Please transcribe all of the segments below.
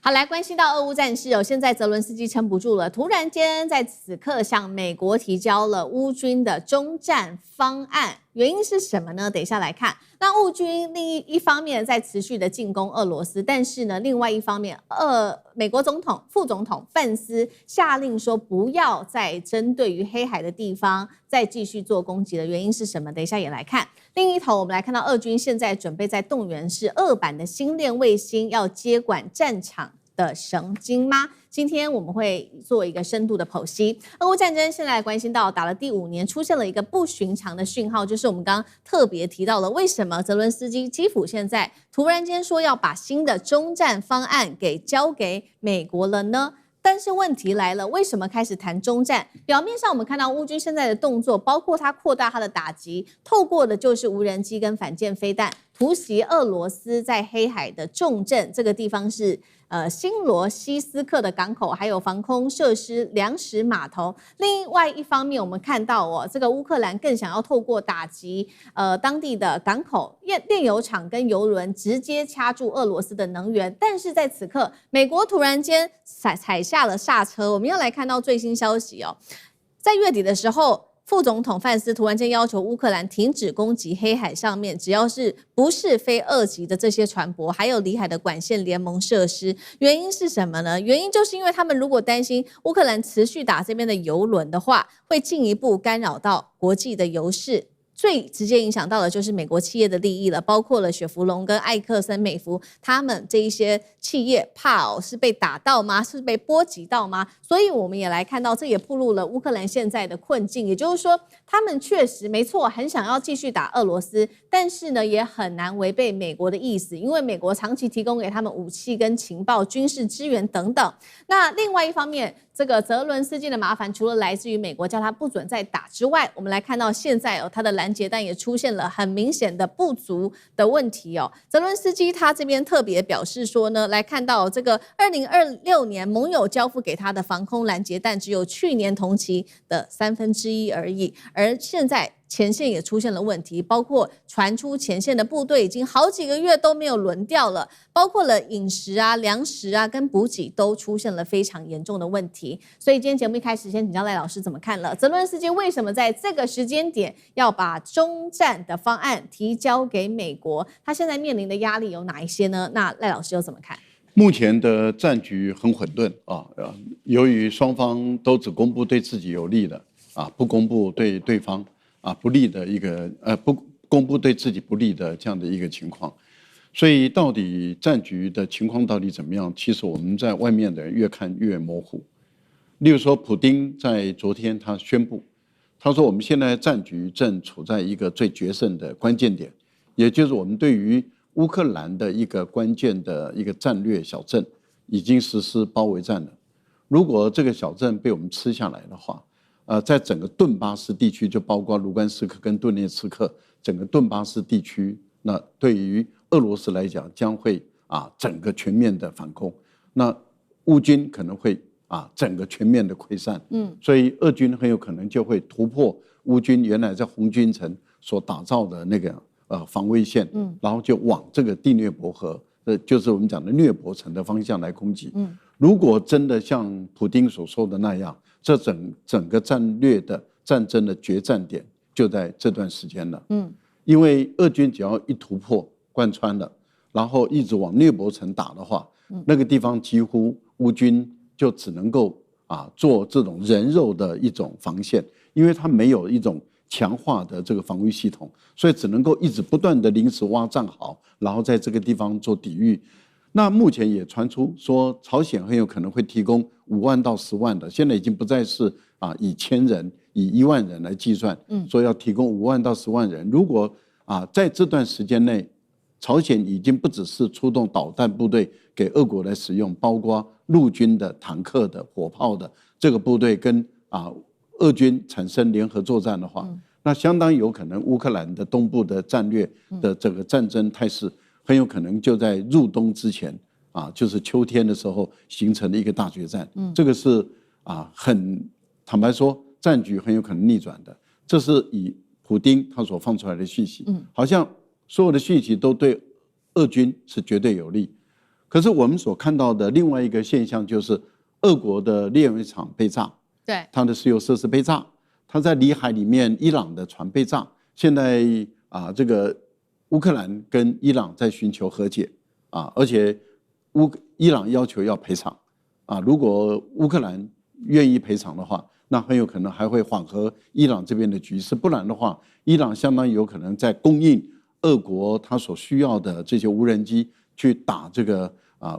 好，来关心到俄乌战事哦，现在泽伦斯基撑不住了，突然间在此刻向美国提交了乌军的终战方案，原因是什么呢？等一下来看。那乌军另一方面在持续的进攻俄罗斯，但是呢，另外一方面，美国副总统范斯下令说不要再针对于黑海的地方再继续做攻击的原因是什么？等一下也来看。另一头，我们来看到俄军现在准备在动员是俄版的星链卫星要接管战场的神经吗？今天我们会做一个深度的剖析。俄乌战争现在关心到打了第5年，出现了一个不寻常的讯号，就是我们刚刚特别提到了，为什么泽伦斯基基辅现在突然间说要把新的终战方案给交给美国了呢？但是问题来了，为什么开始谈终战？表面上我们看到乌军现在的动作，包括他扩大他的打击，透过的就是无人机跟反舰飞弹突袭俄罗斯在黑海的重镇，这个地方是新罗西斯克的港口，还有防空设施、粮食码头。另外一方面，我们看到这个乌克兰更想要透过打击当地的港口、炼油厂跟油轮，直接掐住俄罗斯的能源。但是在此刻，美国突然间踩下了刹车。我们要来看到最新消息哦，在月底的时候，副总统范斯突然间要求乌克兰停止攻击黑海上面只要是不是非俄籍的这些船舶，还有里海的管线联盟设施。原因是什么呢？原因就是因为他们如果担心乌克兰持续打这边的油轮的话，会进一步干扰到国际的油市。最直接影响到的就是美国企业的利益了，包括了雪佛龙跟埃克森美孚，他们这一些企业怕是被打到吗？是被波及到吗？所以我们也来看到，这也暴露了乌克兰现在的困境，也就是说，他们确实没错，很想要继续打俄罗斯，但是呢，也很难违背美国的意思，因为美国长期提供给他们武器跟情报、军事支援等等。那另外一方面，这个泽伦斯基的麻烦，除了来自于美国叫他不准再打之外，我们来看到现在他的拦截弹也出现了很明显的不足的问题哦。泽伦斯基他这边特别表示说呢，来看到这个2026年盟友交付给他的防空拦截弹只有去年同期的1/3而已，而现在前线也出现了问题，包括传出前线的部队已经好几个月都没有轮调了，包括了饮食啊、粮食啊跟补给都出现了非常严重的问题。所以今天节目一开始先请教赖老师怎么看了泽伦斯基为什么在这个时间点要把终战的方案提交给美国？他现在面临的压力有哪一些呢？那赖老师又怎么看？目前的战局很混沌由于双方都只公布对自己有利的不公布对对方不利的一个不公布对自己不利的这样的一个情况，所以到底战局的情况到底怎么样？其实我们在外面的人越看越模糊。例如说，普丁在昨天他宣布，他说我们现在战局正处在一个最决胜的关键点，也就是我们对于乌克兰的一个关键的一个战略小镇已经实施包围战了。如果这个小镇被我们吃下来的话，在整个顿巴斯地区，就包括卢甘斯克跟顿涅茨克，整个顿巴斯地区，那对于俄罗斯来讲，将会整个全面的反攻。那乌军可能会整个全面的溃散。所以俄军很有可能就会突破乌军原来在红军城所打造的那个防卫线，然后就往这个第聂伯河，就是我们讲的聂伯城的方向来攻击。如果真的像普丁所说的那样，这整个战略的战争的决战点就在这段时间了。因为俄军只要一突破贯穿了，然后一直往聂伯城打的话，那个地方几乎乌军就只能够做这种人肉的一种防线，因为它没有一种强化的这个防御系统，所以只能够一直不断的临时挖战壕，然后在这个地方做抵御。那目前也传出说，朝鲜很有可能会提供5万到10万的，现在已经不再是以1000人、以1万人来计算，说要提供5万到10万人。如果在这段时间内，朝鲜已经不只是出动导弹部队给俄国来使用，包括陆军的坦克的、火炮的这个部队跟俄军产生联合作战的话，那相当有可能乌克兰的东部的战略的这个战争态势，很有可能就在入冬之前就是秋天的时候形成了一个大决战。这个是很坦白说，战局很有可能逆转的。这是以普丁他所放出来的讯息，好像所有的讯息都对俄军是绝对有利。可是我们所看到的另外一个现象就是，俄国的炼油厂被炸，对，它的石油设施被炸，它在里海里面，伊朗的船被炸。现在这个乌克兰跟伊朗在寻求和解而且伊朗要求要赔偿如果乌克兰愿意赔偿的话，那很有可能还会缓和伊朗这边的局势，不然的话，伊朗相当有可能在供应俄国他所需要的这些无人机去打这个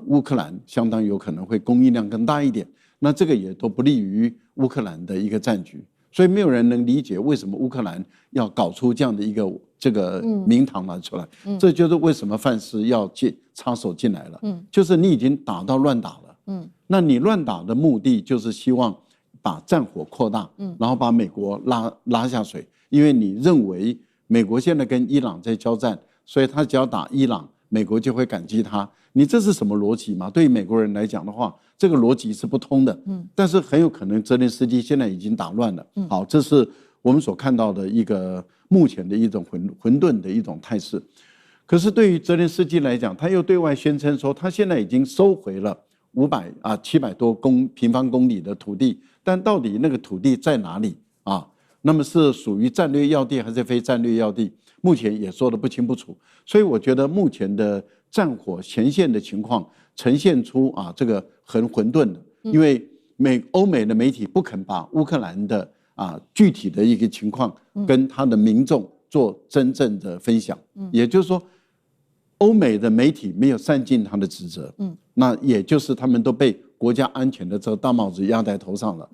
乌克兰，相当有可能会供应量更大一点。那这个也都不利于乌克兰的一个战局，所以没有人能理解为什么乌克兰要搞出这样的一个这个名堂来出来。这就是为什么范斯要插手进来了。就是你已经打到乱打了。那你乱打的目的就是希望把战火扩大，然后把美国拉下水，因为你认为美国现在跟伊朗在交战，所以他只要打伊朗，美国就会感激他。你这是什么逻辑吗？对于美国人来讲的话，这个逻辑是不通的。但是很有可能泽连斯基现在已经打乱了。好，这是我们所看到的一个目前的一种混沌的一种态势。可是对于泽连斯基来讲，他又对外宣称说，他现在已经收回了700多平方公里的土地，但到底那个土地在哪里那么是属于战略要地还是非战略要地，目前也说得不清不楚。所以我觉得目前的战火前线的情况呈现出这个很混沌的，因为欧美的媒体不肯把乌克兰的具体的一个情况跟他的民众做真正的分享，也就是说，欧美的媒体没有善尽他的职责，那也就是他们都被国家安全的这个大帽子压在头上了。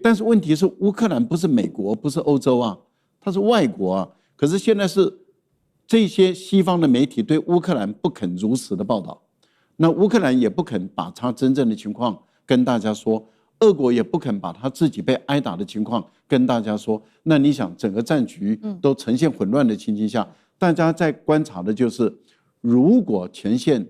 但是问题是，乌克兰不是美国，不是欧洲它是外国可是现在是这些西方的媒体对乌克兰不肯如实的报道，那乌克兰也不肯把他真正的情况跟大家说，俄国也不肯把他自己被挨打的情况跟大家说。那你想，整个战局都呈现混乱的情形下，大家在观察的就是，如果前线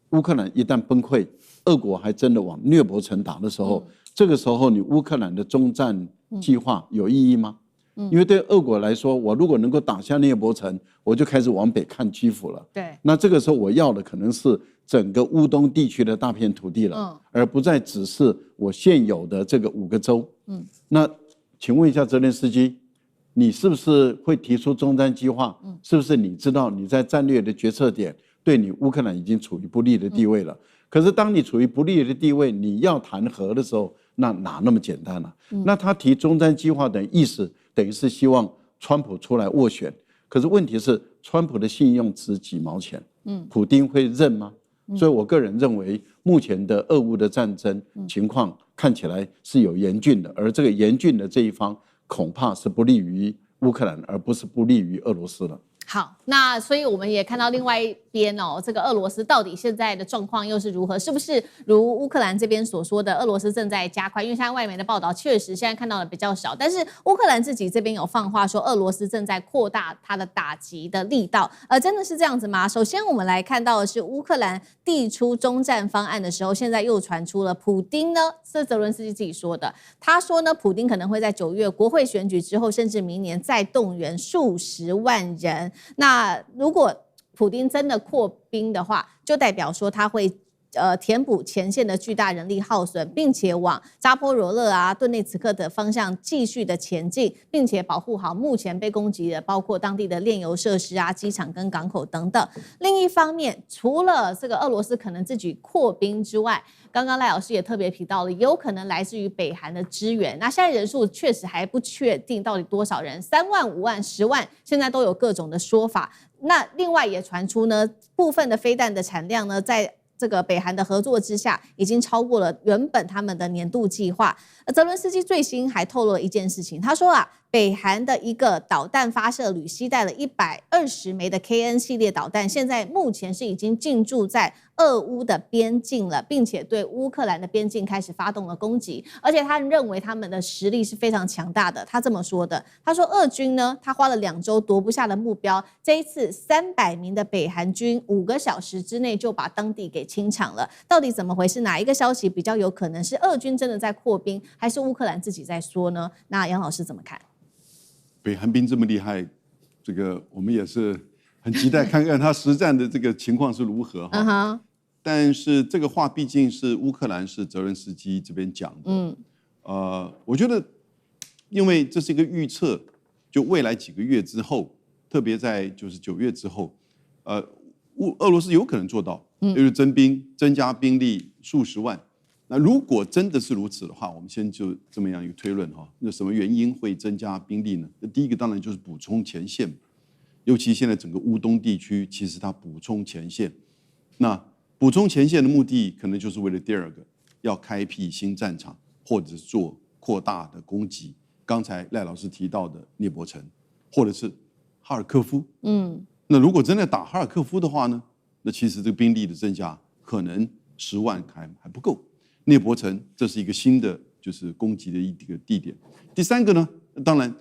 乌克兰一旦崩溃，俄国还真的往涅伯城打的时候，这个时候你乌克兰的中战计划有意义吗？因为对俄国来说，我如果能够打下涅伯城，我就开始往北看基辅了。对，那这个时候我要的可能是整个乌东地区的大片土地了，而不再只是我现有的这个5个州。那请问一下泽连斯基，你是不是会提出中战计划？是不是你知道你在战略的决策点对你乌克兰已经处于不利的地位了？可是当你处于不利的地位，你要谈和的时候，那哪那么简单那他提中战计划的意思，等于是希望川普出来斡旋。可是问题是，川普的信用值几毛钱，普丁会认吗？所以我个人认为，目前的俄乌的战争情况看起来是有严峻的，而这个严峻的这一方恐怕是不利于乌克兰，而不是不利于俄罗斯了。好，那所以我们也看到另外一边这个俄罗斯到底现在的状况又是如何？是不是如乌克兰这边所说的，俄罗斯正在加快？因为现在外媒的报道确实现在看到的比较少，但是乌克兰自己这边有放话说，俄罗斯正在扩大它的打击的力道。真的是这样子吗？首先我们来看到的是乌克兰递出中战方案的时候，现在又传出了普丁呢，是泽伦斯基自己说的，他说呢，普丁可能会在9月国会选举之后，甚至明年再动员数十万人。那如果普丁真的扩兵的话，就代表说他会填补前线的巨大人力耗损，并且往扎波罗热顿内茨克的方向继续的前进，并且保护好目前被攻击的包括当地的炼油设施机场跟港口等等。另一方面，除了这个俄罗斯可能自己扩兵之外，刚刚赖老师也特别提到了，有可能来自于北韩的支援。那现在人数确实还不确定到底多少人，3万、5万、10万，现在都有各种的说法。那另外也传出呢，部分的飞弹的产量呢，在这个北韩的合作之下，已经超过了原本他们的年度计划。泽伦斯基最新还透露了一件事情，他说北韩的一个导弹发射旅携带了120枚的 KN 系列导弹，现在目前是已经进驻在俄乌的边境了，并且对乌克兰的边境开始发动了攻击，而且他认为他们的实力是非常强大的。他这么说的，他说俄军呢，他花了2周夺不下的目标，这一次300名的北韩军5个小时之内就把当地给清场了。到底怎么回事？哪一个消息比较有可能是俄军真的在扩兵，还是乌克兰自己在说呢？那杨老师怎么看？北韩兵这么厉害，这个我们也是很期待看看他实战的这个情况是如何但是这个话毕竟是乌克兰是泽伦斯基这边讲的。我觉得，因为这是一个预测，就未来几个月之后，特别在就是9月之后，俄罗斯有可能做到，就是增加兵力数十万。那如果真的是如此的话，我们先就这么样一个推论哈。那什么原因会增加兵力呢？那第一个当然就是补充前线，尤其现在整个乌东地区，其实它补充前线。那补充前线的目的，可能就是为了第二个，要开辟新战场，或者是做扩大的攻击。刚才赖老师提到的聂伯城，或者是哈尔科夫。那如果真的打哈尔科夫的话呢，那其实这个兵力的增加可能10万还不够。聂伯城这是一个新的就是攻击的一个地点。第三个呢，当然，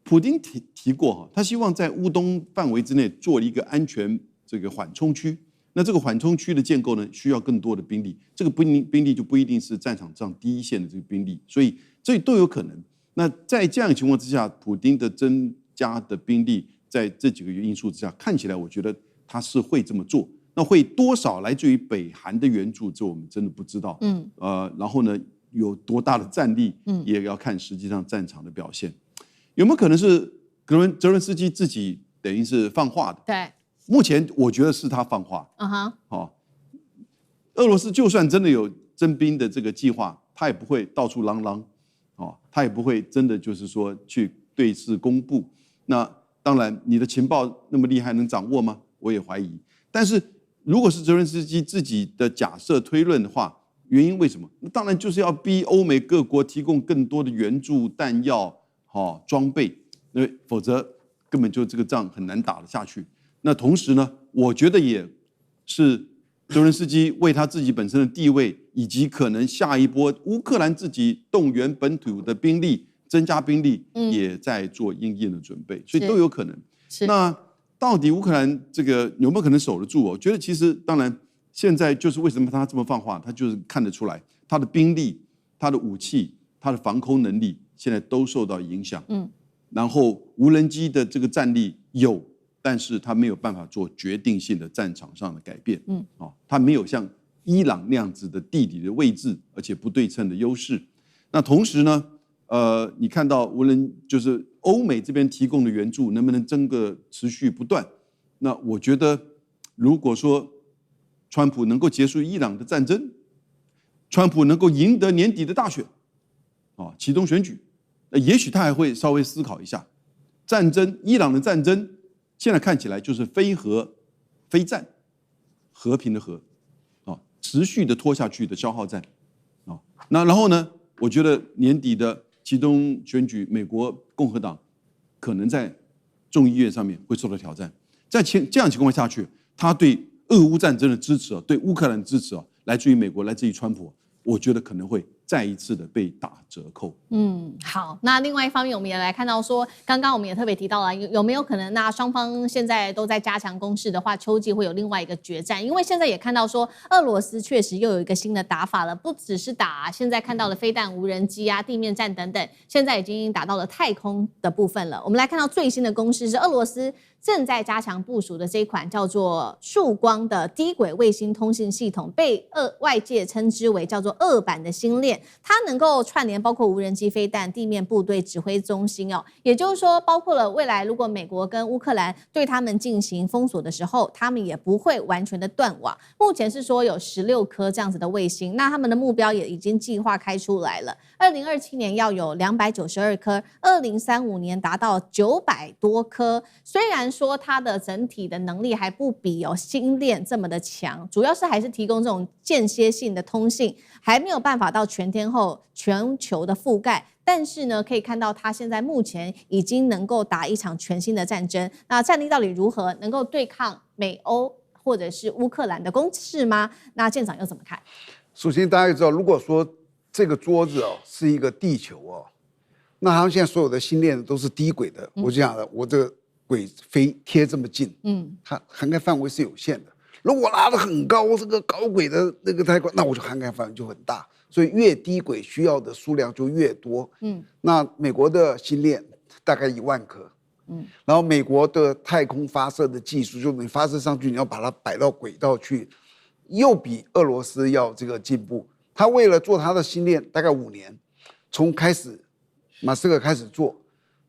普丁提过哈，他希望在乌东范围之内做一个安全这个缓冲区。那这个缓冲区的建构呢，需要更多的兵力。这个兵力就不一定是战场上第一线的这个兵力，所以这都有可能。那在这样的情况之下，普丁的增加的兵力，在这几个因素之下，看起来我觉得他是会这么做。那会多少来自于北韩的援助，这我们真的不知道。然后呢，有多大的战力，也要看实际上战场的表现。有没有可能是泽伦斯基自己等于是放话的？对，目前我觉得是他放话。俄罗斯就算真的有征兵的这个计划，他也不会到处嚷嚷，他也不会真的就是说去对外公布。那当然，你的情报那么厉害，能掌握吗？我也怀疑。但是如果是泽伦斯基自己的假设推论的话，原因为什么？那当然就是要逼欧美各国提供更多的援助、弹药、装备，否则根本就这个仗很难打得下去。那同时呢，我觉得也是泽伦斯基为他自己本身的地位，以及可能下一波乌克兰自己动员本土的兵力、增加兵力，也在做因应的准备，所以都有可能。那到底乌克兰这个有没有可能守得住？我觉得其实当然，现在就是为什么他这么放话，他就是看得出来，他的兵力、他的武器、他的防空能力现在都受到影响。然后无人机的这个战力有，但是他没有办法做决定性的战场上的改变。他没有像伊朗那样子的地理的位置，而且不对称的优势。那同时呢，你看到就是欧美这边提供的援助能不能真的持续不断？那我觉得，如果说川普能够结束伊朗的战争，川普能够赢得年底的大选，启动选举，也许他还会稍微思考一下，伊朗的战争现在看起来就是非核非战，和平的和，持续的拖下去的消耗战，那然后呢，我觉得年底的其中选举，美国共和党可能在众议院上面会受到挑战。在这样情况下去，他对俄乌战争的支持，对乌克兰的支持，来自于美国，来自于川普，我觉得可能会再一次的被打折扣。好，那另外一方面，我们也来看到说，刚刚我们也特别提到了，有没有可能那双方现在都在加强攻势的话，秋季会有另外一个决战？因为现在也看到说，俄罗斯确实又有一个新的打法了，不只是打现在看到的飞弹、无人机啊、地面战等等，现在已经打到了太空的部分了。我们来看到最新的攻势是俄罗斯正在加强部署的这一款叫做曙光的低轨卫星通信系统，被外界称之为叫做2版的星链，它能够串联包括无人机、飞弹、地面部队指挥中心也就是说，包括了未来如果美国跟乌克兰对他们进行封锁的时候，他们也不会完全的断网。目前是说有16颗这样子的卫星，那他们的目标也已经计划开出来了。2027年要有292颗，2035年达到900多颗。虽然说它的整体的能力还不比星链这么的强，主要是还是提供这种间歇性的通信，还没有办法到全天候全球的覆盖。但是呢，可以看到它现在目前已经能够打一场全新的战争。那战力到底如何，能够对抗美欧或者是乌克兰的攻势吗？那舰长又怎么看？首先大家知道，如果说这个桌子是一个地球那他们现在所有的星链都是低轨的。我就讲了，我这个轨飞贴这么近，它涵盖范围是有限的。如果拉得很高，这个高轨的那个太空，那我就涵盖范围就很大。所以越低轨需要的数量就越多。那美国的星链大概1万颗。然后美国的太空发射的技术，就你发射上去，你要把它摆到轨道去，又比俄罗斯要这个进步。他为了做他的星链，大概5年，从开始马斯克开始做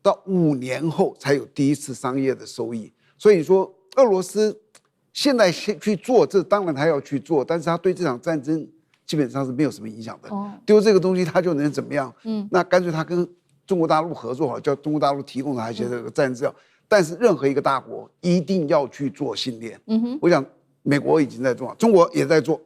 到5年后才有第一次商业的收益。所以说，俄罗斯现在去做，这当然他要去做，但是他对这场战争基本上是没有什么影响的。丢这个东西他就能怎么样？那干脆他跟中国大陆合作好，叫中国大陆提供他一些这个战资料。但是任何一个大国一定要去做星链。我想美国已经在做，中国也在做，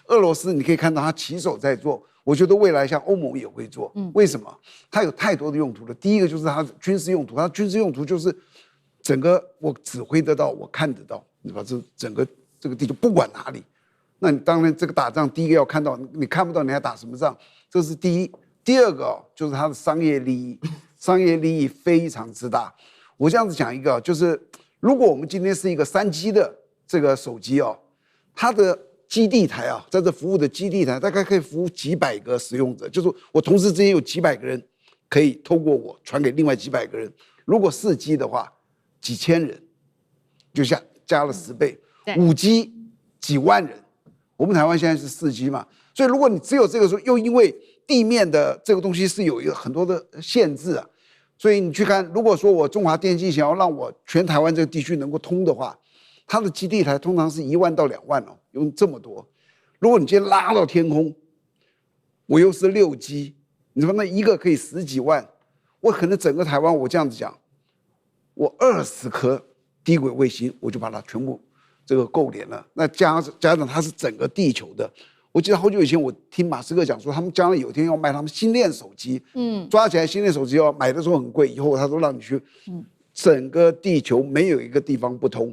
俄罗斯你可以看到他起手在做。我觉得未来像欧盟也会做。为什么？它有太多的用途了。第一个就是它的军事用途，它军事用途就是整个我指挥得到，我看得到。你把整个这个地球不管哪里，那你当然这个打仗第一个要看到，你看不到你还打什么仗？这是第一。第二个就是它的商业利益，商业利益非常之大。我这样子讲一个，就是如果我们今天是一个3G 的这个手机哦，它的基地台啊，在这服务的基地台大概可以服务几百个使用者，就是我同时之间有几百个人可以透过我传给另外几百个人。如果4G 的话，几千人，就加了10倍。5G 几万人，我们台湾现在是4G 嘛，所以如果你只有这个时候，又因为地面的这个东西是有一个很多的限制啊，所以你去看，如果说我中华电信想要让我全台湾这个地区能够通的话，它的基地台通常是1万到2万哦，用这么多。如果你今天拉到天空，我又是6G， 你说那一个可以10几万，我可能整个台湾我这样子讲，我20颗低轨卫星我就把它全部这个构连了。那加上它是整个地球的。我记得好久以前我听马斯克讲说，他们将来有一天要卖他们星链手机，抓起来星链手机要买的时候很贵，以后他都让你去，整个地球没有一个地方不通，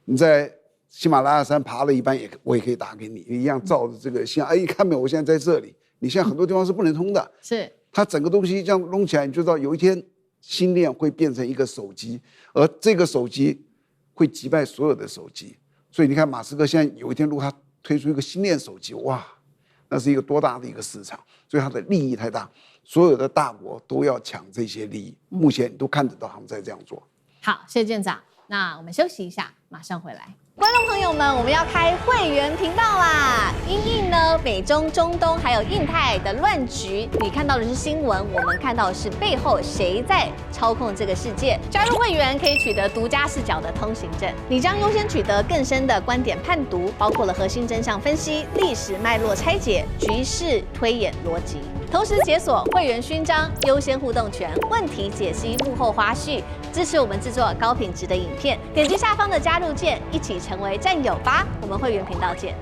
你在喜马拉雅山爬了一半我也可以打给你，一样照着这个像，哎，看没有，我现在在这里，你现在很多地方是不能通的，是它整个东西这样弄起来，你就知道有一天星链会变成一个手机，而这个手机会击败所有的手机，所以你看马斯克现在有一天如果他推出一个星链手机，哇，那是一个多大的一个市场，所以它的利益太大，所有的大国都要抢这些利益，目前都看得到他们在这样做。好，谢谢舰长。那我们休息一下，马上回来。观众朋友们，我们要开会员频道啦！因应呢美中、中东还有印太的乱局，你看到的是新闻，我们看到的是背后谁在操控这个世界。加入会员可以取得独家视角的通行证，你将优先取得更深的观点判读，包括了核心真相分析、历史脉络拆解、局势推演逻辑。同时解锁会员勋章、优先互动权、问题解析、幕后花絮，支持我们制作高品质的影片。点击下方的加入键，一起成为战友吧！我们会员频道见。